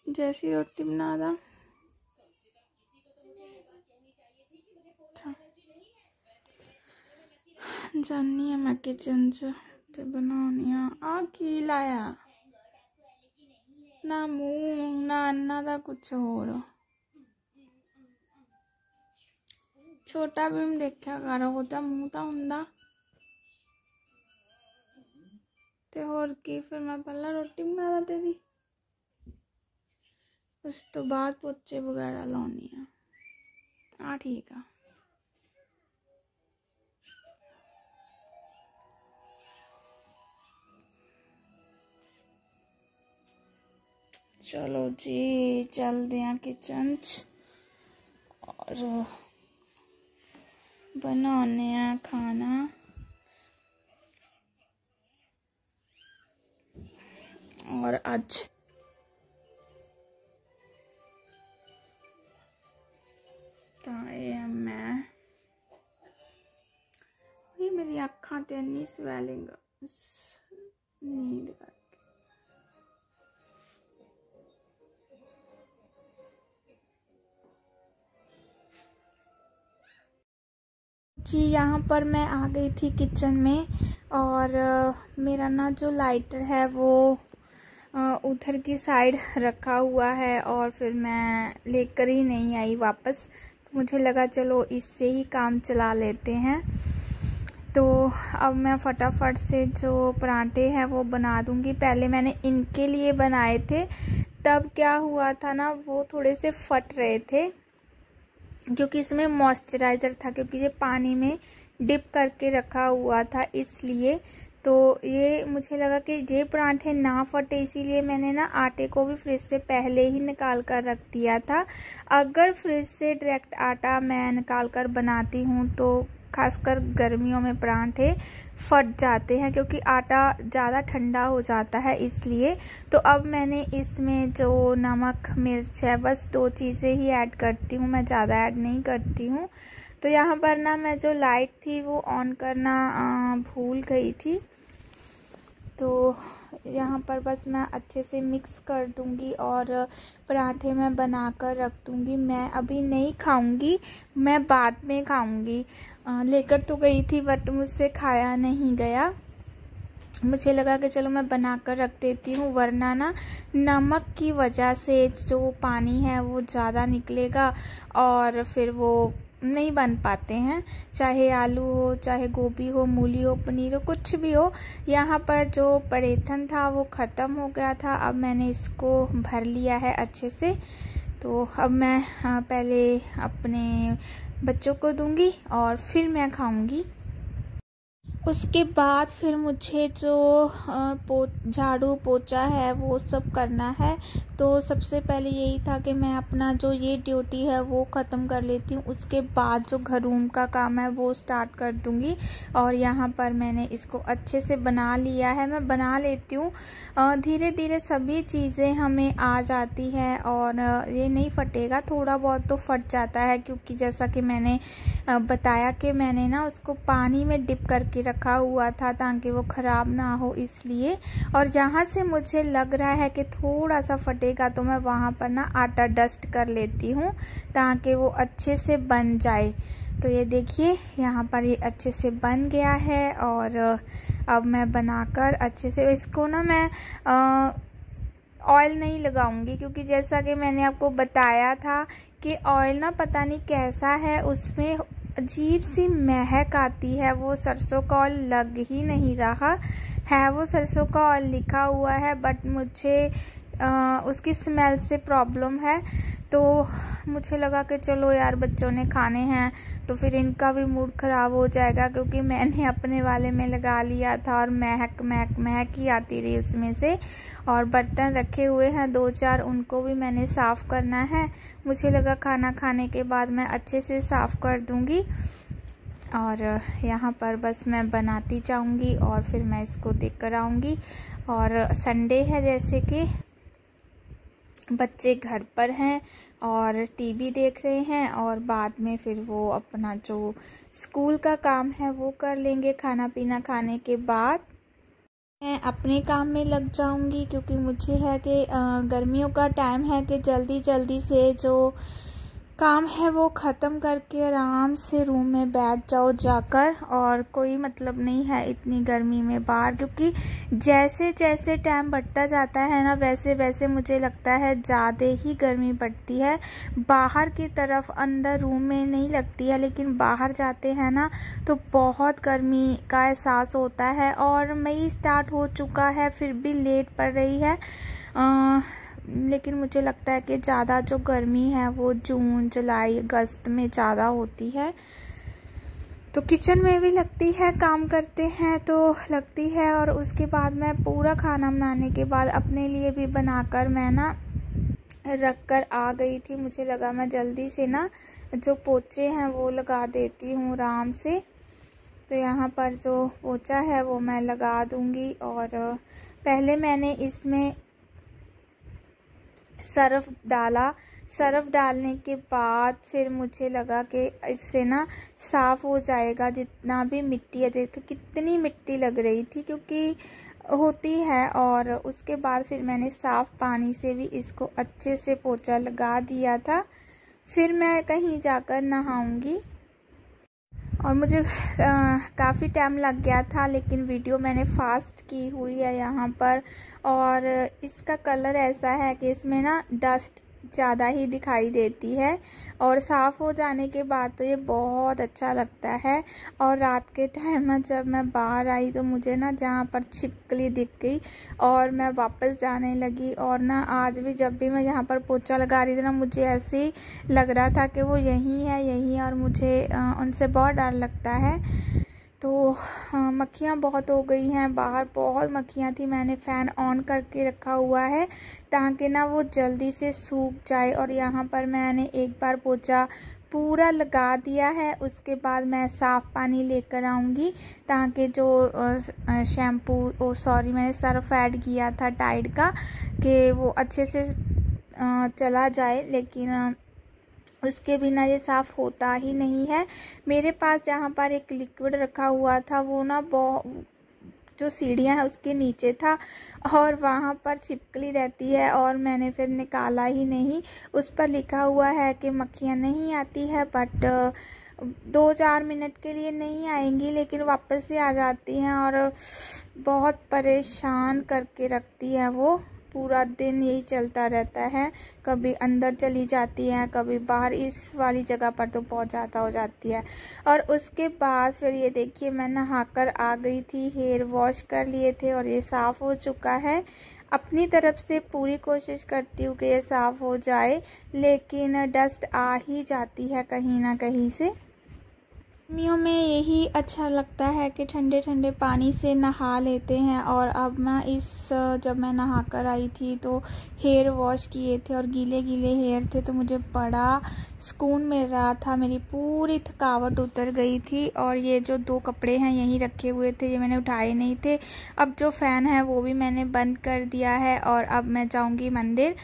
जैसी रोटी बना दा। जानी है मैं किचन च ते बनानी आ की लाया ना मुंह ना अन्ना दा कुछ होर। छोटा भीम देखा कर ओदा मूंह तां हुंदा ते होर की। फिर मैं पहला रोटी बना दा तेरी, उस तो बाद पोचे वगैरह लाउनी आ। ठीक है। चलो जी चलते हैं किचन च और बनाने हैं खाना। और आज मैं ये मेरी अखां ते इन्नी स्वेलिंग नींद कर जी। यहाँ पर मैं आ गई थी किचन में और मेरा ना जो लाइटर है वो उधर की साइड रखा हुआ है और फिर मैं लेकर ही नहीं आई वापस। तो मुझे लगा चलो इससे ही काम चला लेते हैं। तो अब मैं फटाफट से जो पराठे हैं वो बना दूंगी। पहले मैंने इनके लिए बनाए थे, तब क्या हुआ था ना वो थोड़े से फट रहे थे क्योंकि इसमें मॉइस्चराइज़र था, क्योंकि ये पानी में डिप करके रखा हुआ था इसलिए। तो ये मुझे लगा कि ये पराठे ना फटे, इसीलिए मैंने ना आटे को भी फ्रिज से पहले ही निकाल कर रख दिया था। अगर फ्रिज से डायरेक्ट आटा मैं निकाल कर बनाती हूँ तो खासकर गर्मियों में पराठे फट जाते हैं क्योंकि आटा ज़्यादा ठंडा हो जाता है इसलिए। तो अब मैंने इसमें जो नमक मिर्च है बस 2 चीज़ें ही ऐड करती हूँ, मैं ज़्यादा ऐड नहीं करती हूँ। तो यहाँ पर ना मैं जो लाइट थी वो ऑन करना भूल गई थी। तो यहाँ पर बस मैं अच्छे से मिक्स कर दूँगी और पराठे मैं बना कर रख दूँगी। मैं अभी नहीं खाऊँगी, मैं बाद में खाऊँगी। लेकर तो गई थी बट मुझसे खाया नहीं गया। मुझे लगा कि चलो मैं बना कर रख देती हूँ, वरना ना नमक की वजह से जो पानी है वो ज़्यादा निकलेगा और फिर वो नहीं बन पाते हैं। चाहे आलू हो, चाहे गोभी हो, मूली हो, पनीर हो, कुछ भी हो। यहाँ पर जो परेथन था वो ख़त्म हो गया था, अब मैंने इसको भर लिया है अच्छे से। तो अब मैं पहले अपने बच्चों को दूंगी और फिर मैं खाऊंगी। उसके बाद फिर मुझे जो झाड़ू पोछा है वो सब करना है। तो सबसे पहले यही था कि मैं अपना जो ये ड्यूटी है वो ख़त्म कर लेती हूँ, उसके बाद जो घर रूम का काम है वो स्टार्ट कर दूँगी। और यहाँ पर मैंने इसको अच्छे से बना लिया है, मैं बना लेती हूँ। धीरे धीरे सभी चीज़ें हमें आ जाती है और ये नहीं फटेगा, थोड़ा बहुत तो फट जाता है क्योंकि जैसा कि मैंने बताया कि मैंने ना उसको पानी में डिप करके रखा हुआ था ताकि वो ख़राब ना हो इसलिए। और जहाँ से मुझे लग रहा है कि थोड़ा सा फटेगा तो मैं वहाँ पर ना आटा डस्ट कर लेती हूँ ताकि वो अच्छे से बन जाए। तो ये देखिए यहाँ पर ये अच्छे से बन गया है और अब मैं बनाकर अच्छे से इसको ना मैं ऑयल नहीं लगाऊंगी क्योंकि जैसा कि मैंने आपको बताया था कि ऑयल ना पता नहीं कैसा है, उसमें अजीब सी महक आती है। वो सरसों का ऑयल लग ही नहीं रहा है, वो सरसों का ऑयल लिखा हुआ है बट मुझे उसकी स्मेल से प्रॉब्लम है। तो मुझे लगा कि चलो यार बच्चों ने खाने हैं तो फिर इनका भी मूड ख़राब हो जाएगा क्योंकि मैंने अपने वाले में लगा लिया था और महक महक महक ही आती रही उसमें से। और बर्तन रखे हुए हैं 2-4, उनको भी मैंने साफ़ करना है। मुझे लगा खाना खाने के बाद मैं अच्छे से साफ़ कर दूँगी। और यहाँ पर बस मैं बनाती जाऊँगी और फिर मैं इसको देख कर आऊँगी। और संडे है जैसे कि बच्चे घर पर हैं और टीवी देख रहे हैं और बाद में फिर वो अपना जो स्कूल का काम है वो कर लेंगे खाना पीना खाने के बाद। मैं अपने काम में लग जाऊंगी क्योंकि मुझे है कि गर्मियों का टाइम है कि जल्दी जल्दी से जो काम है वो ख़त्म करके आराम से रूम में बैठ जाओ जाकर, और कोई मतलब नहीं है इतनी गर्मी में बाहर, क्योंकि जैसे जैसे टाइम बढ़ता जाता है ना वैसे वैसे मुझे लगता है ज़्यादा ही गर्मी बढ़ती है। बाहर की तरफ अंदर रूम में नहीं लगती है, लेकिन बाहर जाते हैं ना तो बहुत गर्मी का एहसास होता है। और मई स्टार्ट हो चुका है फिर भी लेट पड़ रही है, लेकिन मुझे लगता है कि ज़्यादा जो गर्मी है वो जून जुलाई अगस्त में ज़्यादा होती है। तो किचन में भी लगती है, काम करते हैं तो लगती है। और उसके बाद मैं पूरा खाना बनाने के बाद अपने लिए भी बनाकर मैं ना रख कर आ गई थी। मुझे लगा मैं जल्दी से ना जो पोचे हैं वो लगा देती हूँ आराम से। तो यहाँ पर जो पोचा है वो मैं लगा दूँगी। और पहले मैंने इसमें सर्फ डाला, सर्फ डालने के बाद फिर मुझे लगा कि इससे ना साफ़ हो जाएगा जितना भी मिट्टी है। देखो कितनी मिट्टी लग रही थी, क्योंकि होती है। और उसके बाद फिर मैंने साफ़ पानी से भी इसको अच्छे से पोछा लगा दिया था। फिर मैं कहीं जाकर नहाऊंगी। और मुझे काफ़ी टाइम लग गया था, लेकिन वीडियो मैंने फास्ट की हुई है यहाँ पर। और इसका कलर ऐसा है कि इसमें ना डस्ट ज़्यादा ही दिखाई देती है, और साफ़ हो जाने के बाद तो ये बहुत अच्छा लगता है। और रात के टाइम में जब मैं बाहर आई तो मुझे ना जहाँ पर छिपकली दिख गई और मैं वापस जाने लगी। और ना आज भी जब भी मैं यहाँ पर पोछा लगा रही थी ना मुझे ऐसे ही लग रहा था कि वो यहीं है, और मुझे उनसे बहुत डर लगता है। तो मक्खियाँ बहुत हो गई हैं, बाहर बहुत मक्खियाँ थी। मैंने फ़ैन ऑन करके रखा हुआ है ताकि ना वो जल्दी से सूख जाए। और यहाँ पर मैंने एक बार पोछा पूरा लगा दिया है। उसके बाद मैं साफ़ पानी लेकर आऊँगी ताकि जो मैंने सर्फ ऐड किया था टाइड का कि वो अच्छे से चला जाए, लेकिन उसके बिना ये साफ़ होता ही नहीं है। मेरे पास यहाँ पर एक लिक्विड रखा हुआ था, वो ना जो सीढ़ियाँ हैं उसके नीचे था और वहाँ पर छिपकली रहती है, और मैंने फिर निकाला ही नहीं। उस पर लिखा हुआ है कि मक्खियाँ नहीं आती है, बट 2-4 मिनट के लिए नहीं आएंगी, लेकिन वापस से आ जाती हैं और बहुत परेशान करके रखती है। वो पूरा दिन यही चलता रहता है, कभी अंदर चली जाती है कभी बाहर। इस वाली जगह पर तो बहुत ज़्यादा हो जाती है। और उसके बाद फिर ये देखिए मैं नहाकर आ गई थी, हेयर वॉश कर लिए थे और ये साफ़ हो चुका है। अपनी तरफ से पूरी कोशिश करती हूँ कि ये साफ़ हो जाए, लेकिन डस्ट आ ही जाती है कहीं ना कहीं से। गर्मियों में यही अच्छा लगता है कि ठंडे ठंडे पानी से नहा लेते हैं। और अब मैं जब मैं नहा कर आई थी तो हेयर वॉश किए थे और गीले गीले हेयर थे, तो मुझे बड़ा सुकून मिल रहा था, मेरी पूरी थकावट उतर गई थी। और ये जो 2 कपड़े हैं यहीं रखे हुए थे, ये मैंने उठाए नहीं थे। अब जो फ़ैन है वो भी मैंने बंद कर दिया है। और अब मैं जाऊँगी मंदिर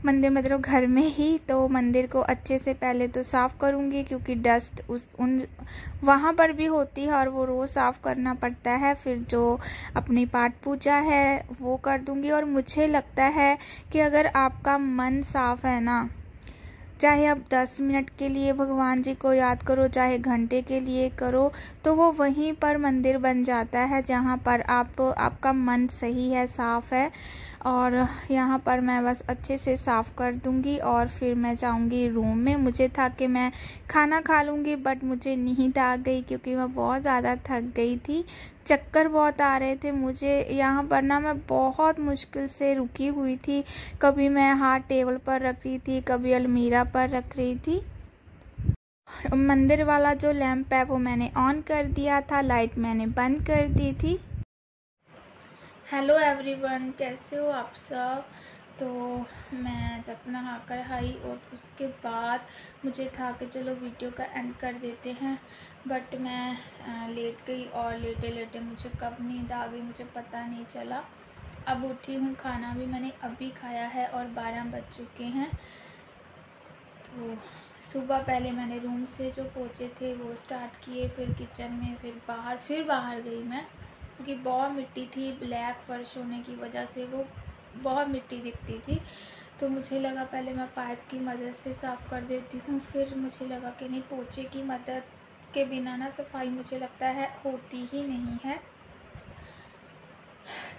मतलब घर में ही। तो मंदिर को अच्छे से पहले तो साफ़ करूँगी, क्योंकि डस्ट वहाँ पर भी होती है और वो रोज़ साफ़ करना पड़ता है। फिर जो अपनी पाठ पूजा है वो कर दूँगी। और मुझे लगता है कि अगर आपका मन साफ़ है ना, चाहे आप 10 मिनट के लिए भगवान जी को याद करो, चाहे घंटे के लिए करो, तो वो वहीं पर मंदिर बन जाता है जहाँ पर आपका मन सही है, साफ़ है। और यहाँ पर मैं बस अच्छे से साफ़ कर दूँगी और फिर मैं जाऊँगी रूम में। मुझे था कि मैं खाना खा लूँगी, बट मुझे नींद आ गई क्योंकि मैं बहुत ज़्यादा थक गई थी, चक्कर बहुत आ रहे थे मुझे। यहाँ पर ना मैं बहुत मुश्किल से रुकी हुई थी, कभी मैं हाथ टेबल पर रख रही थी, कभी अलमीरा पर रख रही थी। मंदिर वाला जो लैंप है वो मैंने ऑन कर दिया था, लाइट मैंने बंद कर दी थी। हेलो एवरीवन, कैसे हो आप सब। तो मैं जब नहाकर आई और उसके बाद मुझे था कि चलो वीडियो का एंड कर देते हैं, बट मैं लेट गई और लेटे लेटे मुझे कब नींद आ गई मुझे पता नहीं चला। अब उठी हूँ, खाना भी मैंने अभी खाया है और 12 बज चुके हैं। तो सुबह पहले मैंने रूम से जो पोछे थे वो स्टार्ट किए, फिर किचन में, फिर बाहर गई मैं। क्योंकि बहुत मिट्टी थी, ब्लैक फर्श होने की वजह से वो बहुत मिट्टी दिखती थी। तो मुझे लगा पहले मैं पाइप की मदद से साफ़ कर देती हूँ, फिर मुझे लगा कि नहीं, पोछे की मदद के बिना ना सफाई मुझे लगता है होती ही नहीं है।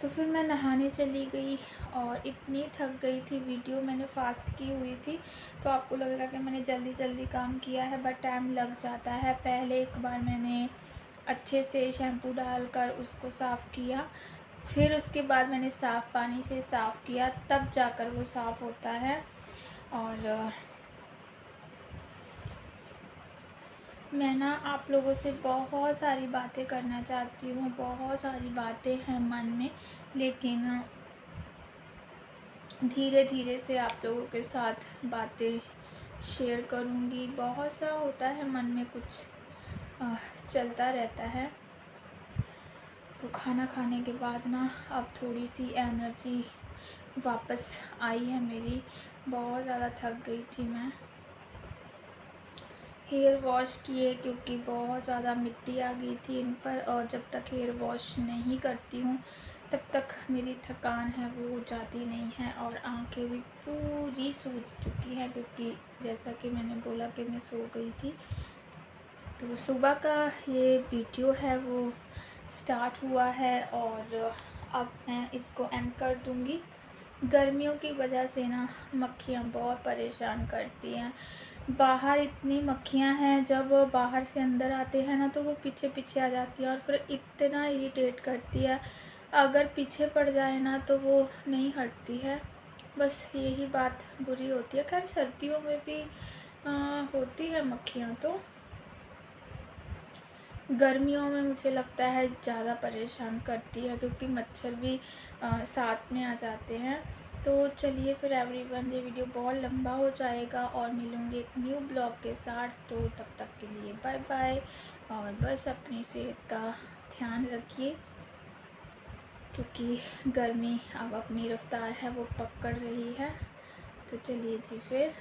तो फिर मैं नहाने चली गई और इतनी थक गई थी। वीडियो मैंने फ़ास्ट की हुई थी तो आपको लगेगा कि मैंने जल्दी जल्दी काम किया है, बट टाइम लग जाता है। पहले एक बार मैंने अच्छे से शैम्पू डालकर उसको साफ़ किया, फिर उसके बाद मैंने साफ़ पानी से साफ़ किया, तब जाकर वो साफ़ होता है। और मैं ना आप लोगों से बहुत सारी बातें करना चाहती हूँ, बहुत सारी बातें हैं मन में, लेकिन धीरे धीरे से आप लोगों के साथ बातें शेयर करूँगी। बहुत सा होता है मन में, कुछ चलता रहता है। तो खाना खाने के बाद ना अब थोड़ी सी एनर्जी वापस आई है मेरी। बहुत ज़्यादा थक गई थी मैं। हेयर वॉश किए क्योंकि बहुत ज़्यादा मिट्टी आ गई थी इन पर, और जब तक हेयर वॉश नहीं करती हूँ तब तक मेरी थकान है वो जाती नहीं है। और आंखें भी पूरी सूज चुकी हैं, क्योंकि जैसा कि मैंने बोला कि मैं सो गई थी। तो सुबह का ये वीडियो है वो स्टार्ट हुआ है और अब मैं इसको एंड कर दूँगी। गर्मियों की वजह से ना मक्खियाँ बहुत परेशान करती हैं। बाहर इतनी मक्खियाँ हैं, जब बाहर से अंदर आते हैं ना तो वो पीछे पीछे आ जाती हैं और फिर इतना इरिटेट करती है। अगर पीछे पड़ जाए ना तो वो नहीं हटती है, बस यही बात बुरी होती है। खैर सर्दियों में भी होती है मक्खियाँ, तो गर्मियों में मुझे लगता है ज़्यादा परेशान करती है, क्योंकि मच्छर भी साथ में आ जाते हैं। तो चलिए फिर एवरीवन, ये वीडियो बहुत लंबा हो जाएगा और मिलूँगी एक न्यू ब्लॉग के साथ। तो तब तक के लिए बाय बाय, और बस अपनी सेहत का ध्यान रखिए, क्योंकि गर्मी अब अपनी रफ्तार है वो पकड़ रही है। तो चलिए जी फिर।